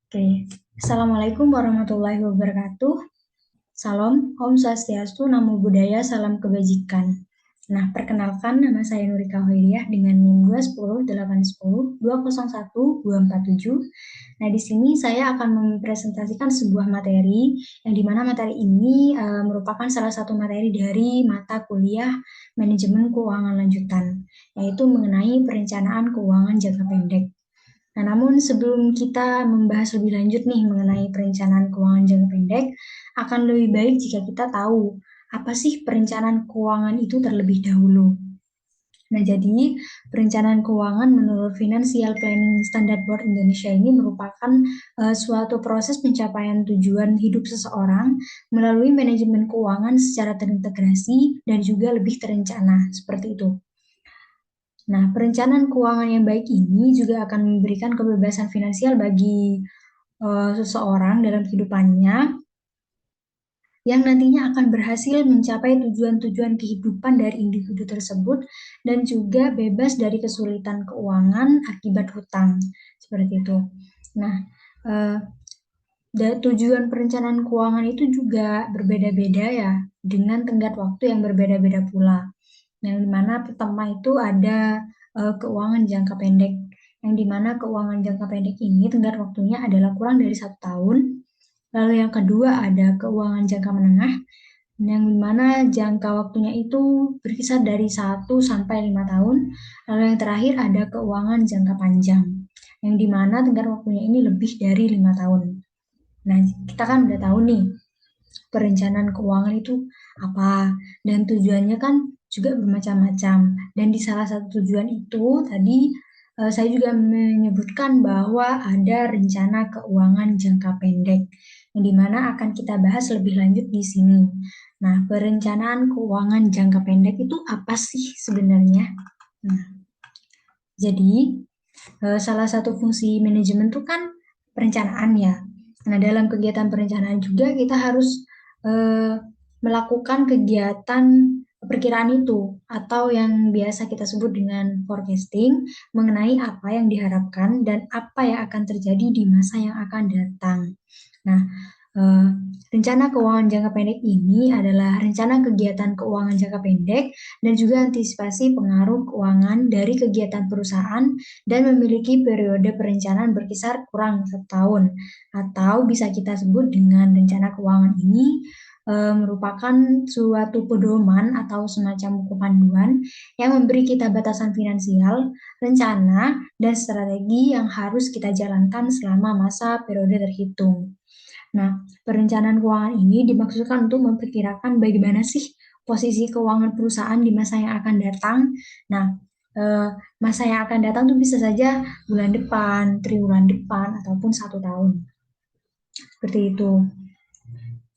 Oke, Assalamualaikum warahmatullahi wabarakatuh. Salam, Om Swastiastu, Namo Buddhaya, Salam Kebajikan. Nah, perkenalkan nama saya Nurika Hoiriah dengan NIM 210810201 Nah, di sini saya akan mempresentasikan sebuah materi yang dimana materi ini merupakan salah satu materi dari mata kuliah Manajemen Keuangan Lanjutan, yaitu mengenai perencanaan keuangan jangka pendek. Nah, namun sebelum kita membahas lebih lanjut nih mengenai perencanaan keuangan jangka pendek, akan lebih baik jika kita tahu apa sih perencanaan keuangan itu terlebih dahulu. Nah, jadi perencanaan keuangan menurut Financial Planning Standard Board Indonesia ini merupakan suatu proses pencapaian tujuan hidup seseorang melalui manajemen keuangan secara terintegrasi dan juga lebih terencana, seperti itu. Nah, perencanaan keuangan yang baik ini juga akan memberikan kebebasan finansial bagi seseorang dalam kehidupannya yang nantinya akan berhasil mencapai tujuan-tujuan kehidupan dari individu tersebut dan juga bebas dari kesulitan keuangan akibat hutang. Seperti itu. Nah, eh, tujuan perencanaan keuangan itu juga berbeda-beda ya, dengan tenggat waktu yang berbeda-beda pula. Yang dimana pertama itu ada keuangan jangka pendek, yang dimana keuangan jangka pendek ini tenggat waktunya adalah kurang dari 1 tahun. Lalu yang kedua ada keuangan jangka menengah, yang dimana jangka waktunya itu berkisar dari 1 sampai 5 tahun. Lalu yang terakhir ada keuangan jangka panjang, yang dimana tenggat waktunya ini lebih dari 5 tahun. Nah, kita kan udah tahu nih perencanaan keuangan itu apa dan tujuannya kan juga bermacam-macam. Dan di salah satu tujuan itu tadi saya juga menyebutkan bahwa ada rencana keuangan jangka pendek yang dimana akan kita bahas lebih lanjut di sini. Nah, perencanaan keuangan jangka pendek itu apa sih sebenarnya? Nah, jadi salah satu fungsi manajemen itu kan perencanaan ya. Nah, dalam kegiatan perencanaan juga kita harus eh, melakukan kegiatan perkiraan itu atau yang biasa kita sebut dengan forecasting mengenai apa yang diharapkan dan apa yang akan terjadi di masa yang akan datang. Nah, eh, rencana keuangan jangka pendek ini adalah rencana kegiatan keuangan jangka pendek dan juga antisipasi pengaruh keuangan dari kegiatan perusahaan dan memiliki periode perencanaan berkisar kurang 1 tahun atau bisa kita sebut dengan rencana keuangan ini merupakan suatu pedoman atau semacam buku panduan yang memberi kita batasan finansial, rencana, dan strategi yang harus kita jalankan selama masa periode terhitung. Nah, perencanaan keuangan ini dimaksudkan untuk memperkirakan bagaimana sih posisi keuangan perusahaan di masa yang akan datang. Nah, masa yang akan datang itu bisa saja bulan depan, triwulan depan, ataupun 1 tahun. Seperti itu.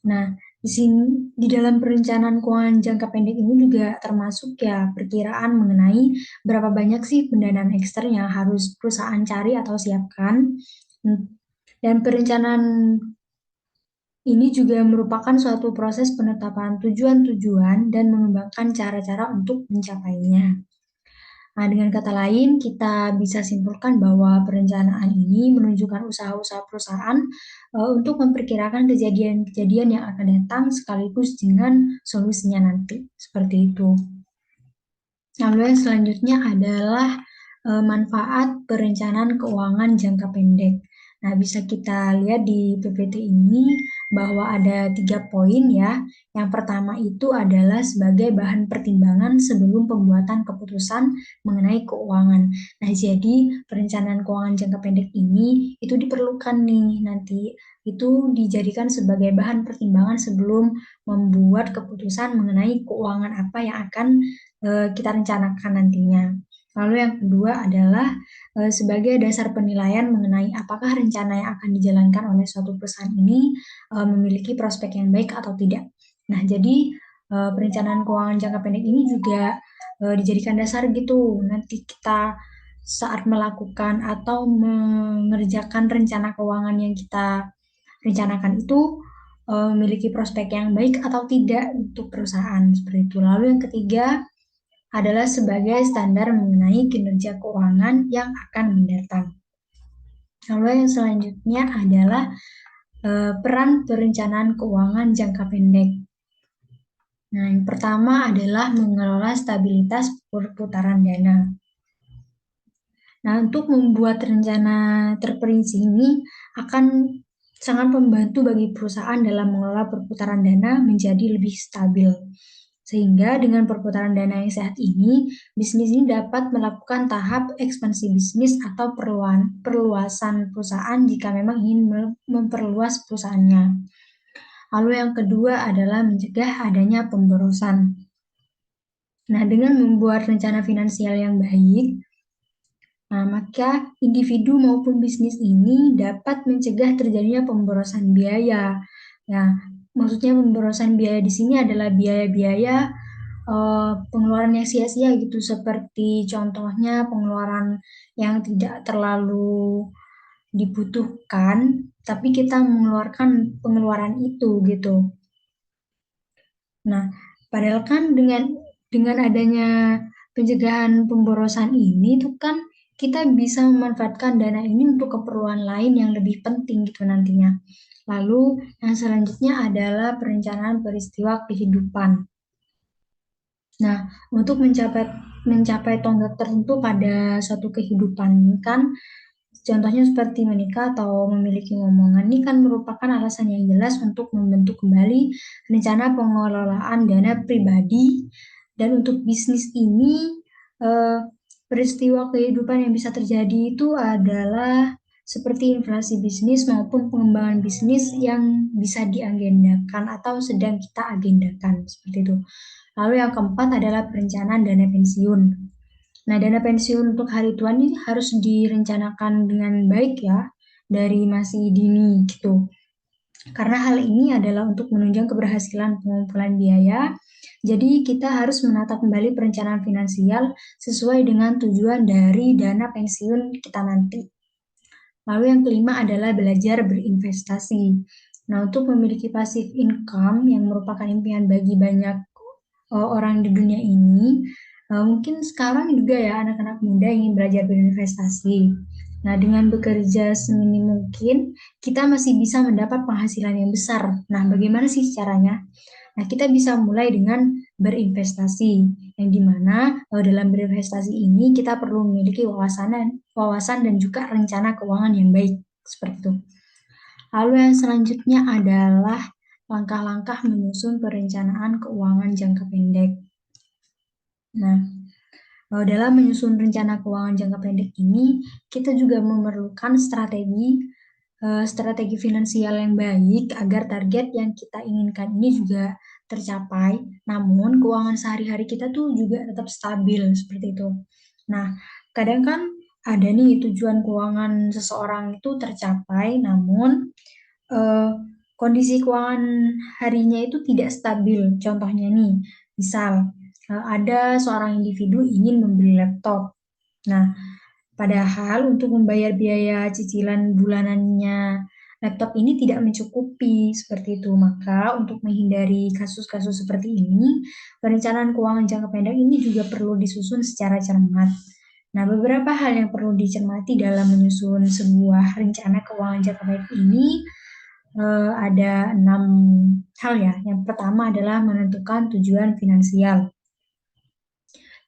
Nah, di sini di dalam perencanaan keuangan jangka pendek ini juga termasuk ya perkiraan mengenai berapa banyak sih pendanaan ekstern yang harus perusahaan cari atau siapkan. Dan perencanaan ini juga merupakan suatu proses penetapan tujuan-tujuan dan mengembangkan cara-cara untuk mencapainya. Nah, dengan kata lain, kita bisa simpulkan bahwa perencanaan ini menunjukkan usaha-usaha perusahaan untuk memperkirakan kejadian-kejadian yang akan datang sekaligus dengan solusinya nanti. Seperti itu. Lalu yang selanjutnya adalah manfaat perencanaan keuangan jangka pendek. Nah, bisa kita lihat di PPT ini bahwa ada 3 poin ya. Yang pertama itu adalah sebagai bahan pertimbangan sebelum pembuatan keputusan mengenai keuangan. Nah, jadi perencanaan keuangan jangka pendek ini itu diperlukan nih nanti. Itu dijadikan sebagai bahan pertimbangan sebelum membuat keputusan mengenai keuangan apa yang akan kita rencanakan nantinya. Lalu yang kedua adalah sebagai dasar penilaian mengenai apakah rencana yang akan dijalankan oleh suatu perusahaan ini memiliki prospek yang baik atau tidak. Nah, jadi perencanaan keuangan jangka pendek ini juga dijadikan dasar gitu. Nanti kita saat melakukan atau mengerjakan rencana keuangan yang kita rencanakan itu memiliki prospek yang baik atau tidak untuk perusahaan seperti itu. Lalu yang ketiga adalah sebagai standar mengenai kinerja keuangan yang akan mendatang. Lalu yang selanjutnya adalah peran perencanaan keuangan jangka pendek. Nah, yang pertama adalah mengelola stabilitas perputaran dana. Nah, untuk membuat rencana terperinci ini akan sangat membantu bagi perusahaan dalam mengelola perputaran dana menjadi lebih stabil. Sehingga dengan perputaran dana yang sehat ini, bisnis ini dapat melakukan tahap ekspansi bisnis atau perluasan perusahaan jika memang ingin memperluas perusahaannya. Lalu yang kedua adalah mencegah adanya pemborosan. Nah, dengan membuat rencana finansial yang baik, maka individu maupun bisnis ini dapat mencegah terjadinya pemborosan biaya. Nah, maksudnya pemborosan biaya di sini adalah biaya-biaya pengeluaran yang sia-sia gitu, seperti contohnya pengeluaran yang tidak terlalu dibutuhkan, tapi kita mengeluarkan pengeluaran itu gitu. Nah, padahal kan dengan adanya pencegahan pemborosan ini tuh kan kita bisa memanfaatkan dana ini untuk keperluan lain yang lebih penting gitu nantinya. Lalu yang selanjutnya adalah perencanaan peristiwa kehidupan. Nah, untuk mencapai tonggak tertentu pada suatu kehidupan kan, contohnya seperti menikah atau memiliki momongan ini kan merupakan alasan yang jelas untuk membentuk kembali rencana pengelolaan dana pribadi. Dan untuk bisnis ini, peristiwa kehidupan yang bisa terjadi itu adalah seperti inflasi bisnis maupun pengembangan bisnis yang bisa diagendakan atau sedang kita agendakan, seperti itu. Lalu yang keempat adalah perencanaan dana pensiun. Nah, dana pensiun untuk hari tua ini harus direncanakan dengan baik ya, dari masih dini gitu. Karena hal ini adalah untuk menunjang keberhasilan pengumpulan biaya. Jadi kita harus menata kembali perencanaan finansial sesuai dengan tujuan dari dana pensiun kita nanti. Lalu yang kelima adalah belajar berinvestasi. Nah, untuk memiliki passive income yang merupakan impian bagi banyak orang di dunia ini, mungkin sekarang juga ya anak-anak muda ingin belajar berinvestasi. Nah, dengan bekerja seminim mungkin, kita masih bisa mendapat penghasilan yang besar. Nah, bagaimana sih caranya? Nah, kita bisa mulai dengan berinvestasi, yang dimana dalam berinvestasi ini kita perlu memiliki wawasan dan juga rencana keuangan yang baik, seperti itu. Lalu yang selanjutnya adalah langkah-langkah menyusun perencanaan keuangan jangka pendek. Nah, dalam menyusun rencana keuangan jangka pendek ini, kita juga memerlukan strategi finansial yang baik agar target yang kita inginkan ini juga tercapai. Namun, keuangan sehari-hari kita tuh juga tetap stabil seperti itu. Nah, kadang kan ada nih tujuan keuangan seseorang itu tercapai, namun kondisi keuangan harinya itu tidak stabil. Contohnya nih, misal ada seorang individu ingin membeli laptop. Nah, padahal untuk membayar biaya cicilan bulanannya laptop ini tidak mencukupi seperti itu. Maka untuk menghindari kasus-kasus seperti ini, perencanaan keuangan jangka pendek ini juga perlu disusun secara cermat. Nah, beberapa hal yang perlu dicermati dalam menyusun sebuah rencana keuangan jangka pendek ini ada 6 hal ya. Yang pertama adalah menentukan tujuan finansial.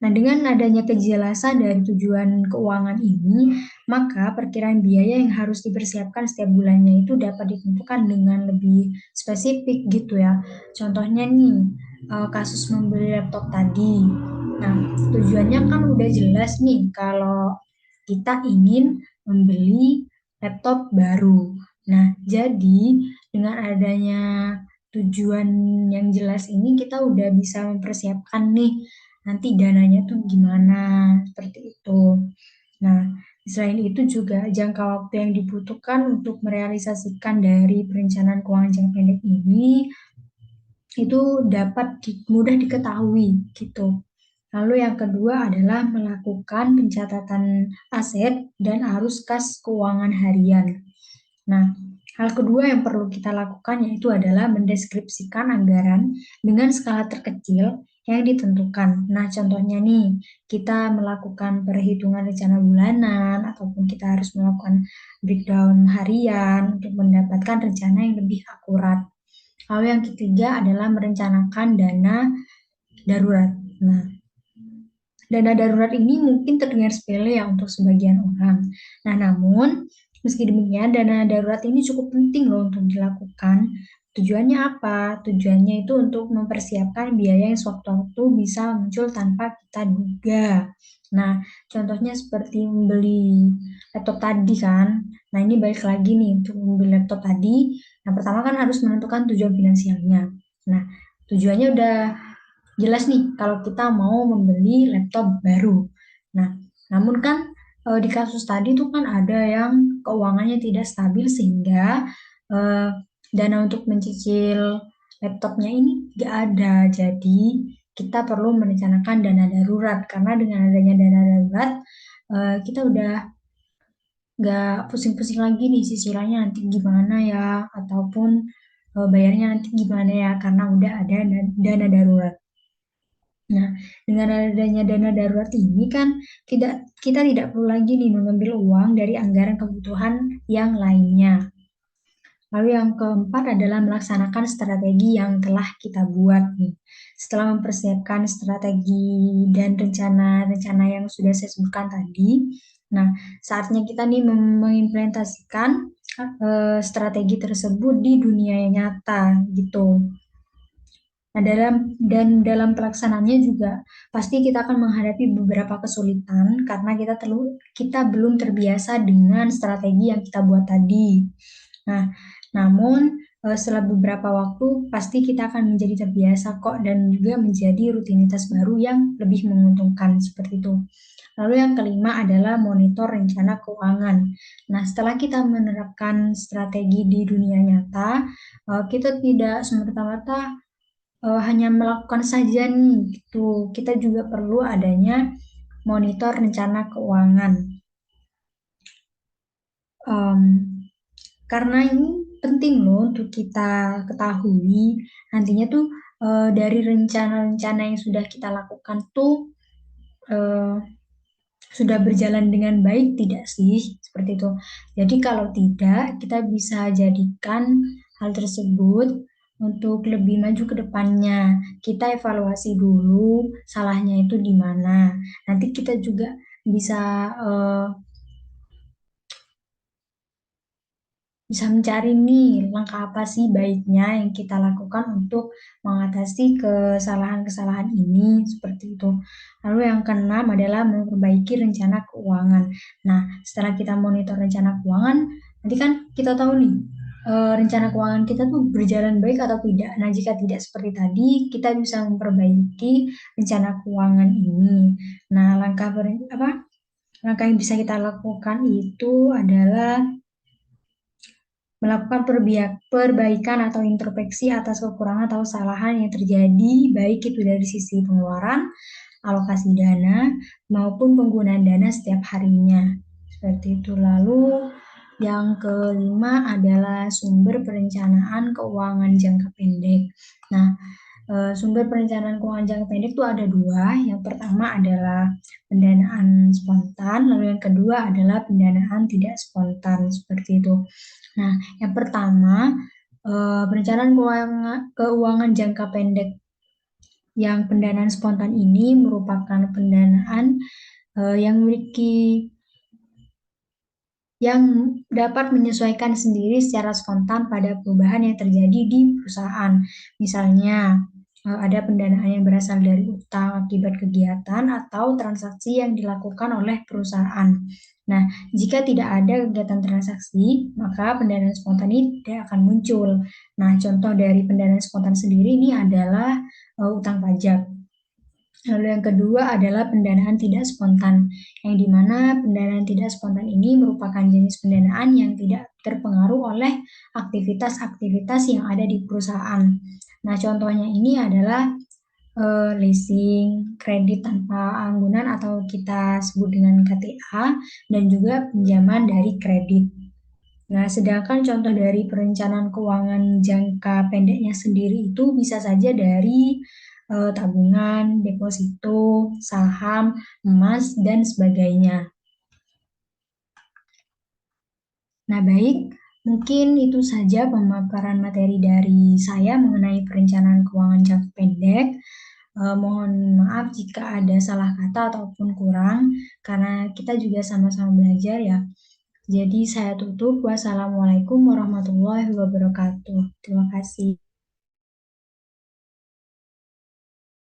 Nah, dengan adanya kejelasan dari tujuan keuangan ini, maka perkiraan biaya yang harus dipersiapkan setiap bulannya itu dapat ditentukan dengan lebih spesifik gitu ya. Contohnya nih, kasus membeli laptop tadi. Nah, tujuannya kan udah jelas nih kalau kita ingin membeli laptop baru. Nah, jadi dengan adanya tujuan yang jelas ini kita udah bisa mempersiapkan nih nanti dananya tuh gimana, seperti itu. Nah, selain itu juga jangka waktu yang dibutuhkan untuk merealisasikan dari perencanaan keuangan jangka pendek ini itu dapat mudah diketahui gitu. Lalu yang kedua adalah melakukan pencatatan aset dan arus kas keuangan harian. Nah, hal kedua yang perlu kita lakukan yaitu adalah mendeskripsikan anggaran dengan skala terkecil yang ditentukan. Nah, contohnya nih, kita melakukan perhitungan rencana bulanan, ataupun kita harus melakukan breakdown harian untuk mendapatkan rencana yang lebih akurat. Lalu yang ketiga adalah merencanakan dana darurat. Nah, dana darurat ini mungkin terdengar sepele ya untuk sebagian orang. Nah, namun meski demikian dana darurat ini cukup penting loh untuk dilakukan. Tujuannya apa? Tujuannya itu untuk mempersiapkan biaya yang sewaktu-waktu bisa muncul tanpa kita duga. Nah, contohnya seperti membeli laptop tadi kan. Nah, ini balik lagi nih untuk membeli laptop tadi. Yang pertama kan harus menentukan tujuan finansialnya. Nah, tujuannya udah jelas nih kalau kita mau membeli laptop baru. Nah, namun kan di kasus tadi tuh kan ada yang keuangannya tidak stabil sehingga eh, dana untuk mencicil laptopnya ini nggak ada. Jadi kita perlu merencanakan dana darurat karena dengan adanya dana darurat kita udah nggak pusing-pusing lagi nih cicilannya nanti gimana ya ataupun bayarnya nanti gimana ya karena udah ada dana darurat. Nah, dengan adanya dana darurat ini kan kita tidak perlu lagi nih mengambil uang dari anggaran kebutuhan yang lainnya. Lalu yang keempat adalah melaksanakan strategi yang telah kita buat nih. Setelah mempersiapkan strategi dan rencana-rencana yang sudah saya sebutkan tadi, nah saatnya kita nih mengimplementasikan strategi tersebut di dunia yang nyata gitu. Nah, dalam pelaksanaannya juga pasti kita akan menghadapi beberapa kesulitan karena kita belum terbiasa dengan strategi yang kita buat tadi. Nah, namun setelah beberapa waktu pasti kita akan menjadi terbiasa kok dan juga menjadi rutinitas baru yang lebih menguntungkan seperti itu. Lalu yang kelima adalah monitor rencana keuangan. Nah, setelah kita menerapkan strategi di dunia nyata, kita tidak semerta-merta hanya melakukan saja nih gitu. Kita juga perlu adanya monitor rencana keuangan. Em, karena ini penting loh untuk kita ketahui nantinya tuh dari rencana-rencana yang sudah kita lakukan tuh eh, sudah berjalan dengan baik tidak sih seperti itu. Jadi kalau tidak kita bisa jadikan hal tersebut untuk lebih maju ke depannya. Kita evaluasi dulu salahnya itu di mana. Nanti kita juga bisa eh, bisa mencari nih langkah apa sih baiknya yang kita lakukan untuk mengatasi kesalahan-kesalahan ini seperti itu. Lalu yang keenam adalah memperbaiki rencana keuangan. Nah, setelah kita monitor rencana keuangan, nanti kan kita tahu nih rencana keuangan kita tuh berjalan baik atau tidak. Nah, jika tidak seperti tadi, kita bisa memperbaiki rencana keuangan ini. Nah, langkah yang bisa kita lakukan itu adalah melakukan perbaikan atau introspeksi atas kekurangan atau kesalahan yang terjadi, baik itu dari sisi pengeluaran, alokasi dana, maupun penggunaan dana setiap harinya. Seperti itu. Lalu yang kelima adalah sumber perencanaan keuangan jangka pendek. Nah, sumber perencanaan keuangan jangka pendek itu ada dua. Yang pertama adalah pendanaan spontan, lalu yang kedua adalah pendanaan tidak spontan, seperti itu. Nah, yang pertama, perencanaan keuangan jangka pendek yang pendanaan spontan ini merupakan pendanaan yang dapat menyesuaikan sendiri secara spontan pada perubahan yang terjadi di perusahaan. Misalnya, ada pendanaan yang berasal dari utang akibat kegiatan atau transaksi yang dilakukan oleh perusahaan. Nah, jika tidak ada kegiatan transaksi, maka pendanaan spontan ini tidak akan muncul. Nah, contoh dari pendanaan spontan sendiri ini adalah utang pajak. Lalu yang kedua adalah pendanaan tidak spontan, yang dimana pendanaan tidak spontan ini merupakan jenis pendanaan yang tidak terpengaruh oleh aktivitas-aktivitas yang ada di perusahaan. Nah, contohnya ini adalah leasing, kredit tanpa anggunan atau kita sebut dengan KTA, dan juga pinjaman dari kredit. Nah, sedangkan contoh dari perencanaan keuangan jangka pendeknya sendiri itu bisa saja dari tabungan, deposito, saham, emas, dan sebagainya. Nah, baik, mungkin itu saja pemaparan materi dari saya mengenai perencanaan keuangan jangka pendek. Mohon maaf jika ada salah kata ataupun kurang, karena kita juga sama-sama belajar ya. Jadi saya tutup. Wassalamualaikum warahmatullahi wabarakatuh. Terima kasih.